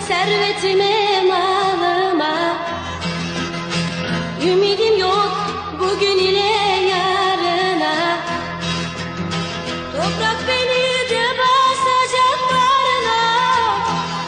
servetime, malıma. Ümidim yok bugün ile yarına. Toprak beni de basacak bağrına.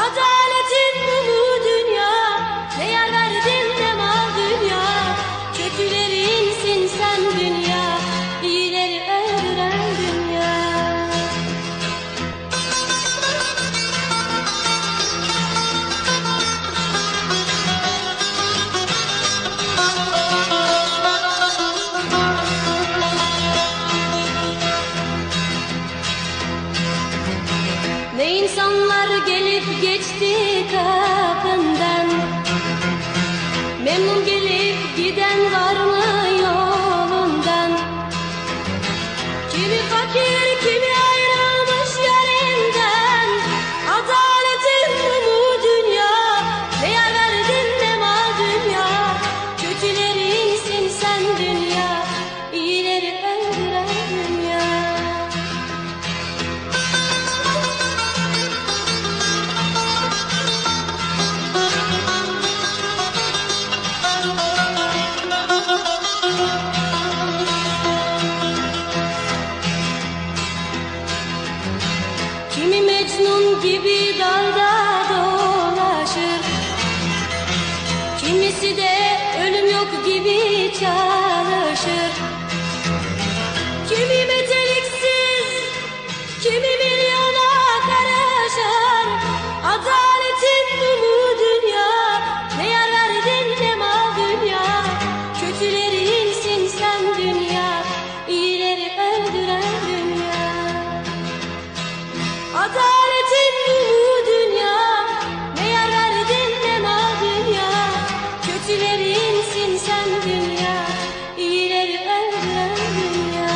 Adaletin bu dünya, ne yer verdin ne mal dünya. Kötülerinsin sen dünya, iyileri öldüren dünya. Ne insanlar gelip geçti kapından, memnun gelip giden var mı yolundan? Kimi fakir, kimi ayrılmış yerinden. Adaletin bu dünya, ne yar verdin ne mal dünya. Kötülerinsin sen dünya, iyileri öldüren dünya. Kimi Mecnun gibi dalda dolaşır, kimisi de ölüm yok gibi çalışır. Kimi meteliksiz, kimi milyona karışır. Adaletin bu dünya, ne yar verdin ne mal dünya. Kötülerinsin sen dünya, iyileri öldüren dünya. Adaletin bu dünya, ne yar verdin ne mal dünya. Kötülerinsin sen dünya, iyileri öldüren dünya.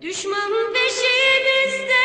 Düşman peşimizde,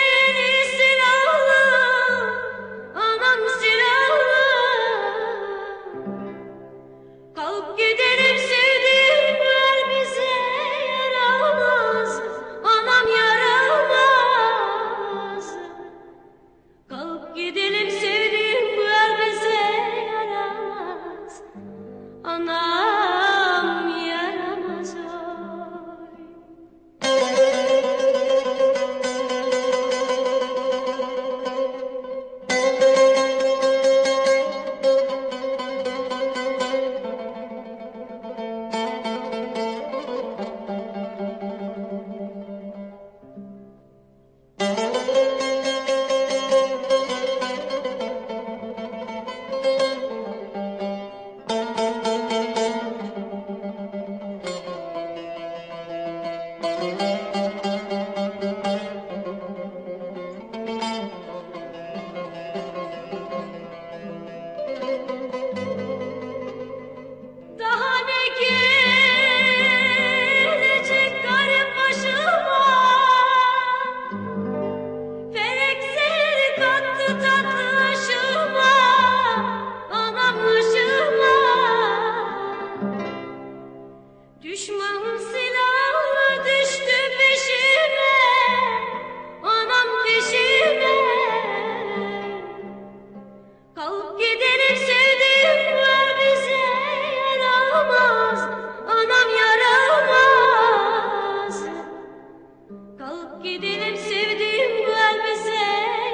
Gidelim sevdiğim bu elbise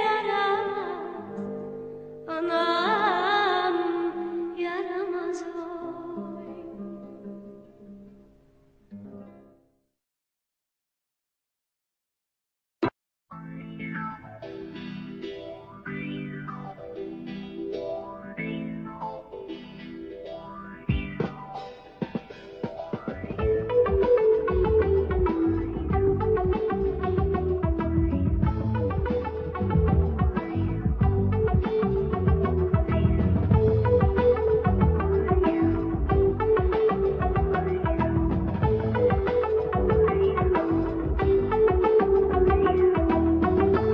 yaramaz. Anam yaramaz oy.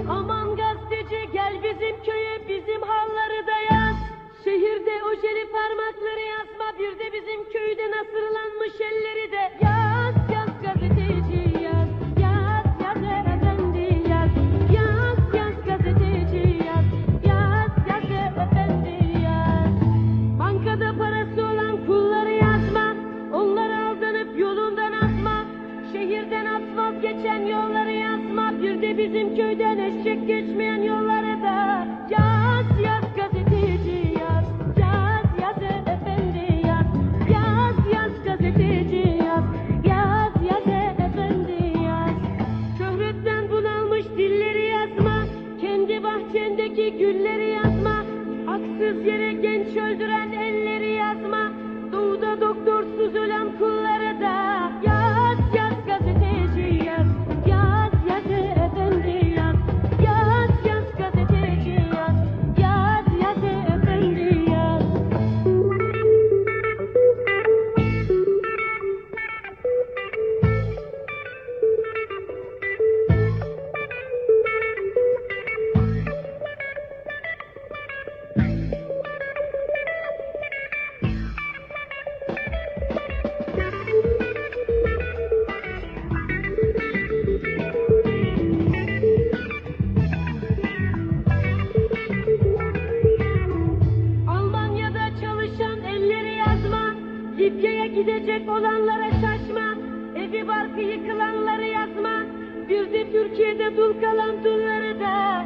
Aman gazeteci gel bizim köye, bizim halları da yaz. Şehirde ojeli parmakları yazma, bir de bizim köyde nasırlanmış elleri de yaz. Yaz gazeteci yaz, yaz yaz efendi yaz. Yaz yaz gazeteci yaz, yaz yaz efendi yaz. Bankada parası olan kulları yazma, onları aldanıp yolundan atma. Şehirden asfalt geçen yolları yazma, bir de bizim köyden eşek geçmeyen yolları da yaz. Yaz gazeteci yaz, yaz yaz efendi yaz. Yaz yaz gazeteci yaz, yaz yaz efendi yaz. Şöhretten bunalmış dilleri yazma, kendi bahçendeki gülleri yazma. Haksız yere genç öldüren elleri yazma, doğuda doktorsuz ölen kulları da yaz. Yaz gazeteci yaz, yaz yaz efendi yaz. Yaz yaz gazeteci yaz, yaz yaz efendi yaz. Almanya'da çalışan elleri yazma, Libya'ya gidecek olanlara şaşma. Evi barkı yıkılanları yazma, bir de Türkiye'de dul kalan dulları da